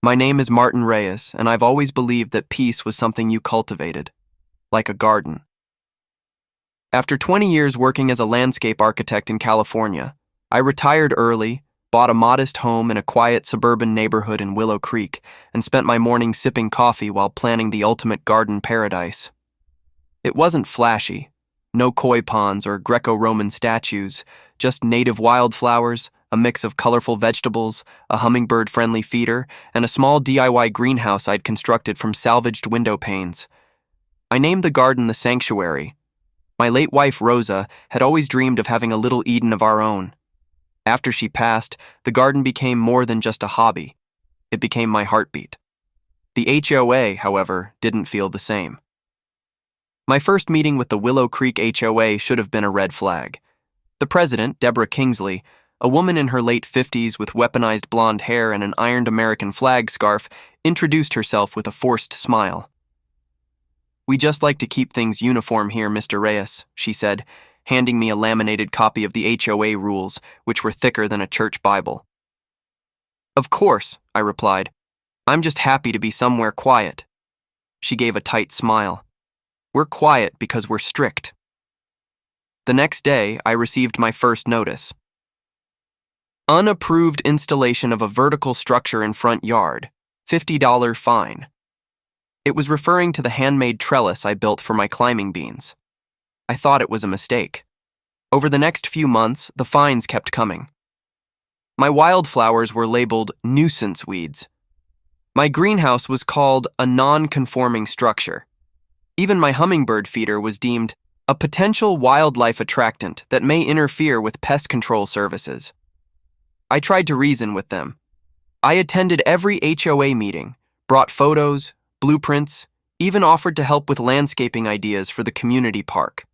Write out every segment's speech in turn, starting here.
My name is Martin Reyes, and I've always believed that peace was something you cultivated, like a garden. After 20 years working as a landscape architect in California, I retired early, bought a modest home in a quiet suburban neighborhood in Willow Creek, and spent my mornings sipping coffee while planning the ultimate garden paradise. It wasn't flashy, no koi ponds or Greco-Roman statues, just native wildflowers, a mix of colorful vegetables, a hummingbird-friendly feeder, and a small DIY greenhouse I'd constructed from salvaged window panes. I named the garden the Sanctuary. My late wife, Rosa, had always dreamed of having a little Eden of our own. After she passed, the garden became more than just a hobby. It became my heartbeat. The HOA, however, didn't feel the same. My first meeting with the Willow Creek HOA should have been a red flag. The president, Deborah Kingsley, a woman in her late 50s with weaponized blonde hair and an ironed American flag scarf, introduced herself with a forced smile. "We just like to keep things uniform here, Mr. Reyes," she said, handing me a laminated copy of the HOA rules, which were thicker than a church Bible. "Of course," I replied. "I'm just happy to be somewhere quiet." She gave a tight smile. "We're quiet because we're strict." The next day, I received my first notice. Unapproved installation of a vertical structure in front yard, $50 fine. It was referring to the handmade trellis I built for my climbing beans. I thought it was a mistake. Over the next few months, the fines kept coming. My wildflowers were labeled nuisance weeds. My greenhouse was called a non-conforming structure. Even my hummingbird feeder was deemed a potential wildlife attractant that may interfere with pest control services. I tried to reason with them. I attended every HOA meeting, brought photos, blueprints, even offered to help with landscaping ideas for the community park.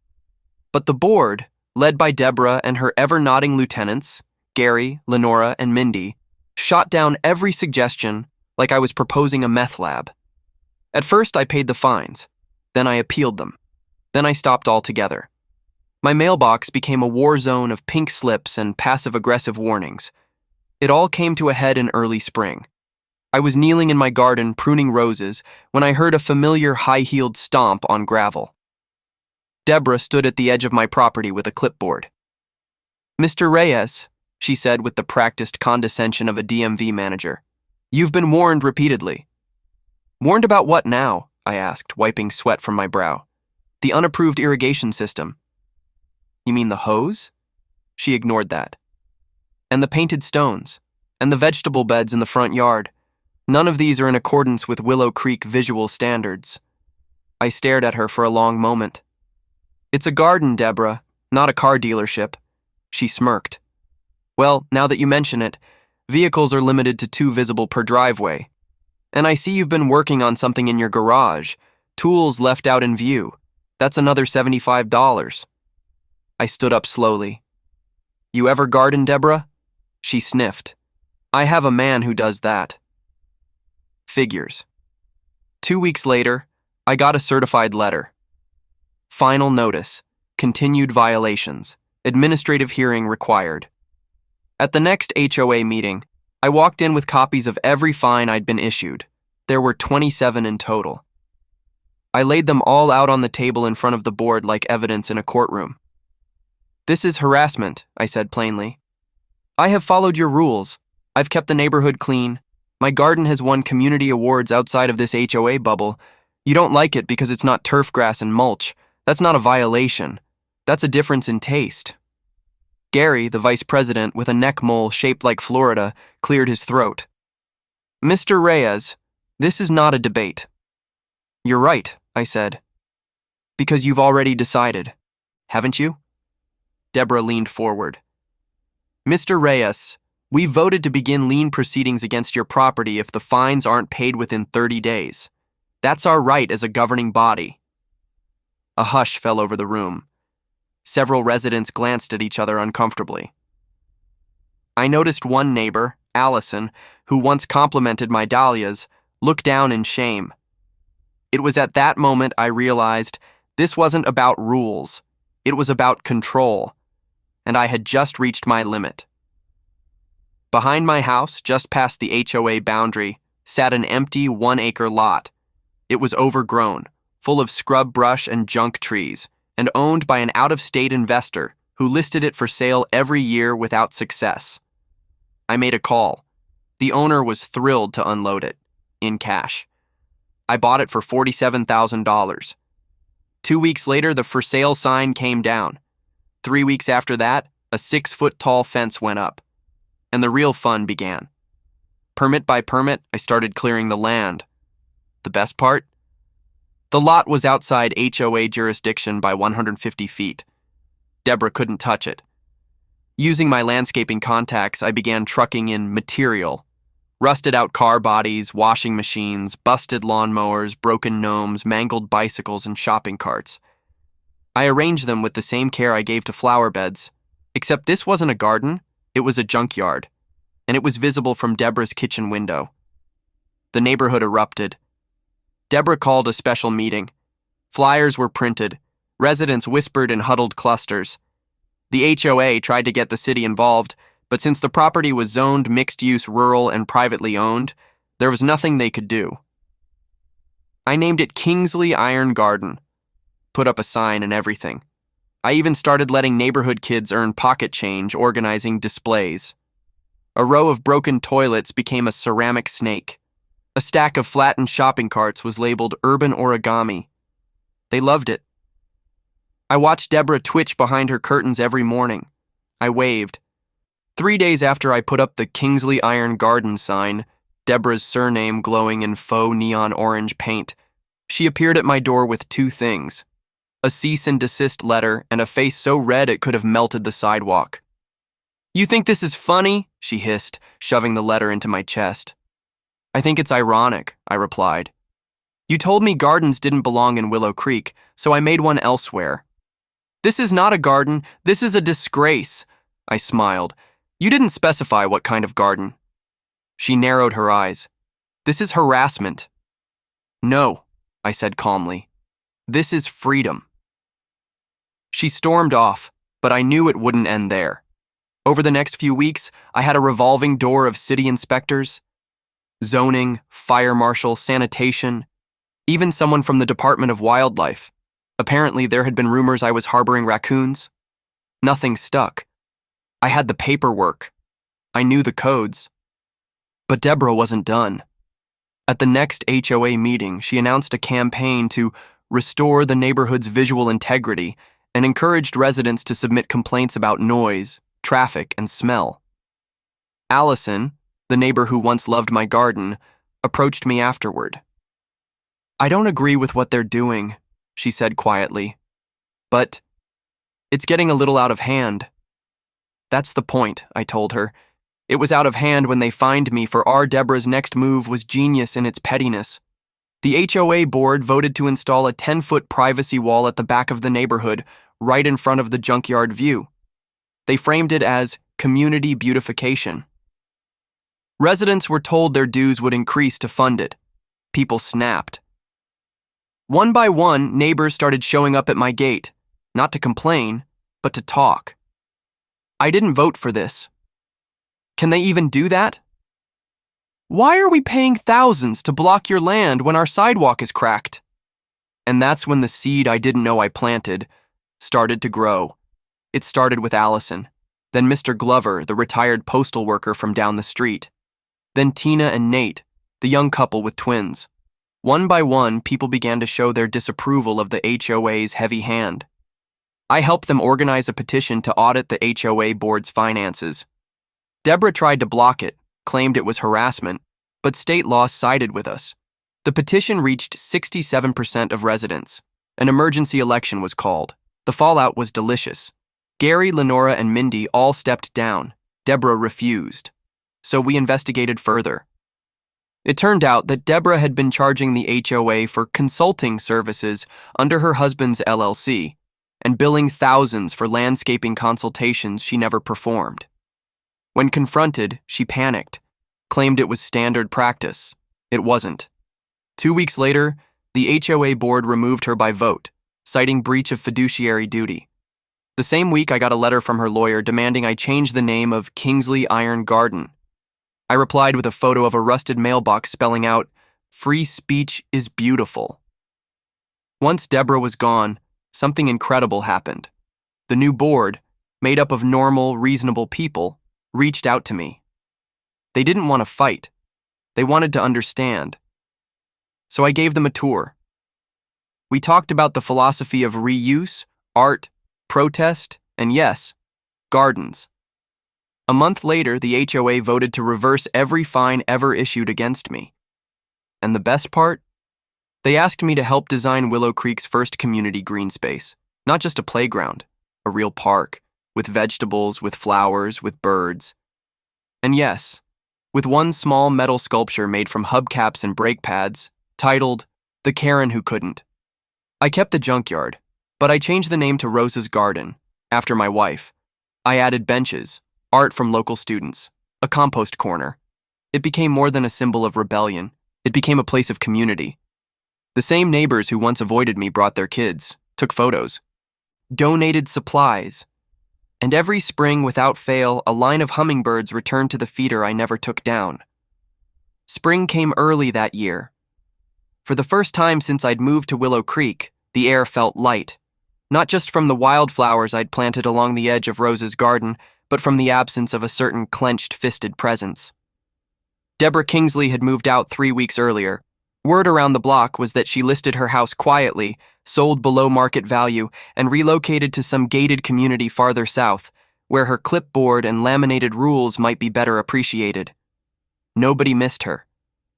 But the board, led by Deborah and her ever-nodding lieutenants, Gary, Lenora, and Mindy, shot down every suggestion like I was proposing a meth lab. At first, I paid the fines. Then I appealed them. Then I stopped altogether. My mailbox became a war zone of pink slips and passive-aggressive warnings. It all came to a head in early spring. I was kneeling in my garden pruning roses when I heard a familiar high-heeled stomp on gravel. Deborah stood at the edge of my property with a clipboard. "Mr. Reyes," she said with the practiced condescension of a DMV manager, "you've been warned repeatedly." "Warned about what now?" I asked, wiping sweat from my brow. "The unapproved irrigation system." "You mean the hose?" She ignored that. "And the painted stones, and the vegetable beds in the front yard. None of these are in accordance with Willow Creek visual standards." I stared at her for a long moment. "It's a garden, Deborah, not a car dealership." She smirked. "Well, now that you mention it, vehicles are limited to 2 visible per driveway. And I see you've been working on something in your garage, tools left out in view. That's another $75. I stood up slowly. "You ever garden, Deborah?" She sniffed. "I have a man who does that." Figures. 2 weeks later, I got a certified letter. Final notice. Continued violations. Administrative hearing required. At the next HOA meeting, I walked in with copies of every fine I'd been issued. There were 27 in total. I laid them all out on the table in front of the board like evidence in a courtroom. "This is harassment," I said plainly. "I have followed your rules. I've kept the neighborhood clean. My garden has won community awards outside of this HOA bubble. You don't like it because it's not turf grass and mulch. That's not a violation. That's a difference in taste." Gary, the vice president with a neck mole shaped like Florida, cleared his throat. "Mr. Reyes, this is not a debate." "You're right," I said. "Because you've already decided, haven't you?" Deborah leaned forward. "Mr. Reyes, we voted to begin lien proceedings against your property if the fines aren't paid within 30 days. That's our right as a governing body." A hush fell over the room. Several residents glanced at each other uncomfortably. I noticed one neighbor, Allison, who once complimented my dahlias, look down in shame. It was at that moment I realized this wasn't about rules. It was about control. And I had just reached my limit. Behind my house, just past the HOA boundary, sat an empty 1-acre lot. It was overgrown, full of scrub brush and junk trees, and owned by an out-of-state investor who listed it for sale every year without success. I made a call. The owner was thrilled to unload it, in cash. I bought it for $47,000. 2 weeks later, the for sale sign came down. 3 weeks after that, a 6-foot-tall fence went up. And the real fun began. Permit by permit, I started clearing the land. The best part? The lot was outside HOA jurisdiction by 150 feet. Deborah couldn't touch it. Using my landscaping contacts, I began trucking in material. Rusted-out car bodies, washing machines, busted lawnmowers, broken gnomes, mangled bicycles, and shopping carts. I arranged them with the same care I gave to flower beds, except this wasn't a garden, it was a junkyard, and it was visible from Deborah's kitchen window. The neighborhood erupted. Deborah called a special meeting. Flyers were printed. Residents whispered in huddled clusters. The HOA tried to get the city involved, but since the property was zoned mixed-use rural and privately owned, there was nothing they could do. I named it Kingsley Iron Garden, put up a sign and everything. I even started letting neighborhood kids earn pocket change organizing displays. A row of broken toilets became a ceramic snake. A stack of flattened shopping carts was labeled urban origami. They loved it. I watched Deborah twitch behind her curtains every morning. I waved. 3 days after I put up the Kingsley Iron Garden sign, Deborah's surname glowing in faux neon orange paint, she appeared at my door with 2 things: a cease and desist letter and a face so red it could have melted the sidewalk. "You think this is funny?" she hissed, shoving the letter into my chest. "I think it's ironic," I replied. "You told me gardens didn't belong in Willow Creek, so I made one elsewhere." "This is not a garden, this is a disgrace," I smiled. "You didn't specify what kind of garden." She narrowed her eyes. "This is harassment." "No," I said calmly. "This is freedom." She stormed off, but I knew it wouldn't end there. Over the next few weeks, I had a revolving door of city inspectors, zoning, fire marshal, sanitation, even someone from the Department of Wildlife. Apparently, there had been rumors I was harboring raccoons. Nothing stuck. I had the paperwork. I knew the codes. But Deborah wasn't done. At the next HOA meeting, she announced a campaign to restore the neighborhood's visual integrity and encouraged residents to submit complaints about noise, traffic, and smell. Allison, the neighbor who once loved my garden, approached me afterward. "I don't agree with what they're doing," she said quietly. "But it's getting a little out of hand." "That's the point," I told her. "It was out of hand when they fined me for our Deborah's next move was genius in its pettiness. The HOA board voted to install a 10-foot privacy wall at the back of the neighborhood, right in front of the junkyard view. They framed it as community beautification. Residents were told their dues would increase to fund it. People snapped. One by one, neighbors started showing up at my gate, not to complain, but to talk. I didn't vote for this. Can they even do that? Why are we paying thousands to block your land when our sidewalk is cracked? And that's when the seed I didn't know I planted started to grow. It started with Allison, then Mr. Glover, the retired postal worker from down the street, then Tina and Nate, the young couple with twins. One by one, people began to show their disapproval of the HOA's heavy hand. I helped them organize a petition to audit the HOA board's finances. Deborah tried to block it, claimed it was harassment, but state law sided with us. The petition reached 67% of residents. An emergency election was called. The fallout was delicious. Gary, Lenora, and Mindy all stepped down. Deborah refused. So we investigated further. It turned out that Deborah had been charging the HOA for consulting services under her husband's LLC and billing thousands for landscaping consultations she never performed. When confronted, she panicked, claimed it was standard practice. It wasn't. 2 weeks later, the HOA board removed her by vote, citing breach of fiduciary duty. The same week, I got a letter from her lawyer demanding I change the name of Kingsley Iron Garden. I replied with a photo of a rusted mailbox spelling out, "Free speech is beautiful." Once Deborah was gone, something incredible happened. The new board, made up of normal, reasonable people, reached out to me. They didn't want to fight. They wanted to understand. So I gave them a tour. We talked about the philosophy of reuse, art, protest, and yes, gardens. A month later, the HOA voted to reverse every fine ever issued against me. And the best part? They asked me to help design Willow Creek's first community green space, not just a playground, a real park, with vegetables, with flowers, with birds. And yes, with one small metal sculpture made from hubcaps and brake pads, titled, "The Karen Who Couldn't." I kept the Junkyard, but I changed the name to Rosa's Garden, after my wife. I added benches, art from local students, a compost corner. It became more than a symbol of rebellion. It became a place of community. The same neighbors who once avoided me brought their kids, took photos, donated supplies, and every spring, without fail, a line of hummingbirds returned to the feeder I never took down. Spring came early that year. For the first time since I'd moved to Willow Creek, the air felt light, not just from the wildflowers I'd planted along the edge of Rosa's garden, but from the absence of a certain clenched-fisted presence. Deborah Kingsley had moved out 3 weeks earlier. Word around the block was that she listed her house quietly, sold below market value, and relocated to some gated community farther south, where her clipboard and laminated rules might be better appreciated. Nobody missed her,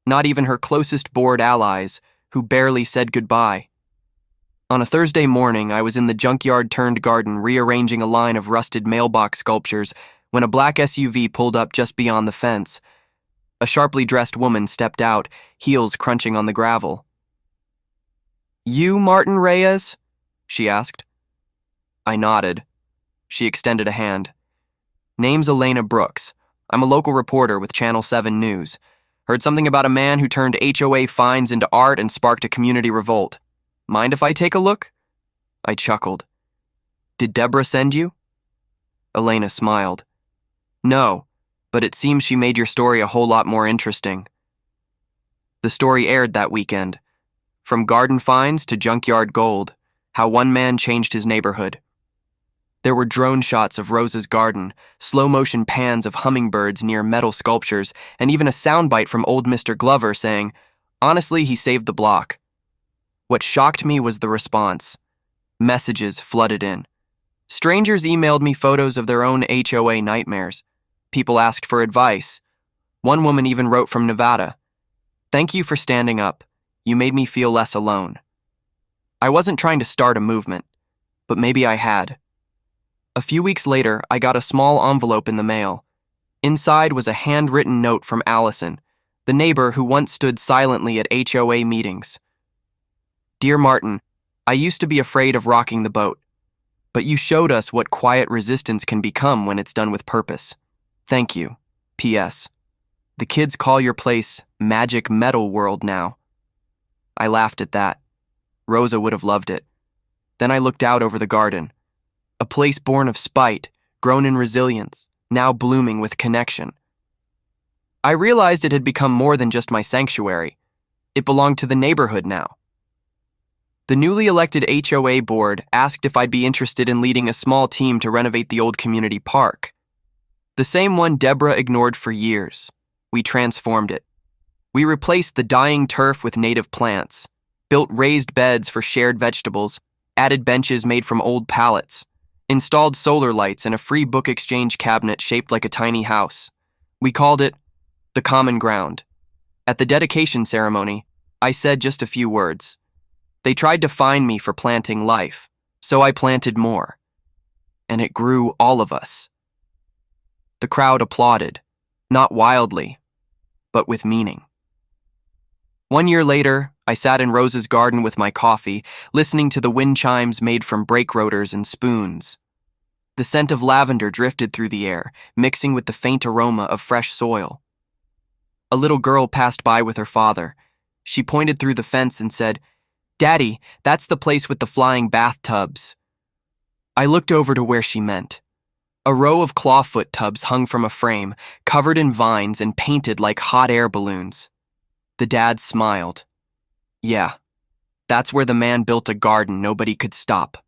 not even her closest board allies, who barely said goodbye. On a Thursday morning, I was in the junkyard-turned-garden rearranging a line of rusted mailbox sculptures when a black SUV pulled up just beyond the fence. A sharply dressed woman stepped out, heels crunching on the gravel. "You, Martin Reyes?" she asked. I nodded. She extended a hand. "Name's Elena Brooks. I'm a local reporter with Channel 7 News. Heard something about a man who turned HOA fines into art and sparked a community revolt. Mind if I take a look?" I chuckled. "Did Deborah send you?" Elena smiled. "No, but it seems she made your story a whole lot more interesting." The story aired that weekend. From garden finds to junkyard gold, how one man changed his neighborhood. There were drone shots of Rosa's garden, slow-motion pans of hummingbirds near metal sculptures, and even a soundbite from old Mr. Glover saying, "Honestly, he saved the block." What shocked me was the response. Messages flooded in. Strangers emailed me photos of their own HOA nightmares. People asked for advice. One woman even wrote from Nevada, "Thank you for standing up. You made me feel less alone." I wasn't trying to start a movement, but maybe I had. A few weeks later, I got a small envelope in the mail. Inside was a handwritten note from Allison, the neighbor who once stood silently at HOA meetings. "Dear Martin, I used to be afraid of rocking the boat, but you showed us what quiet resistance can become when it's done with purpose. Thank you. P.S. The kids call your place Magic Metal World now." I laughed at that. Rosa would have loved it. Then I looked out over the garden. A place born of spite, grown in resilience, now blooming with connection. I realized it had become more than just my sanctuary. It belonged to the neighborhood now. The newly elected HOA board asked if I'd be interested in leading a small team to renovate the old community park. The same one Deborah ignored for years. We transformed it. We replaced the dying turf with native plants, built raised beds for shared vegetables, added benches made from old pallets, installed solar lights and a free book exchange cabinet shaped like a tiny house. We called it the Common Ground. At the dedication ceremony, I said just a few words. They tried to fine me for planting life, so I planted more. And it grew all of us. The crowd applauded, not wildly, but with meaning. 1 year later, I sat in Rosa's garden with my coffee, listening to the wind chimes made from brake rotors and spoons. The scent of lavender drifted through the air, mixing with the faint aroma of fresh soil. A little girl passed by with her father. She pointed through the fence and said, "Daddy, that's the place with the flying bathtubs." I looked over to where she meant. A row of clawfoot tubs hung from a frame, covered in vines and painted like hot air balloons. The dad smiled. Yeah, that's where the man built a garden nobody could stop.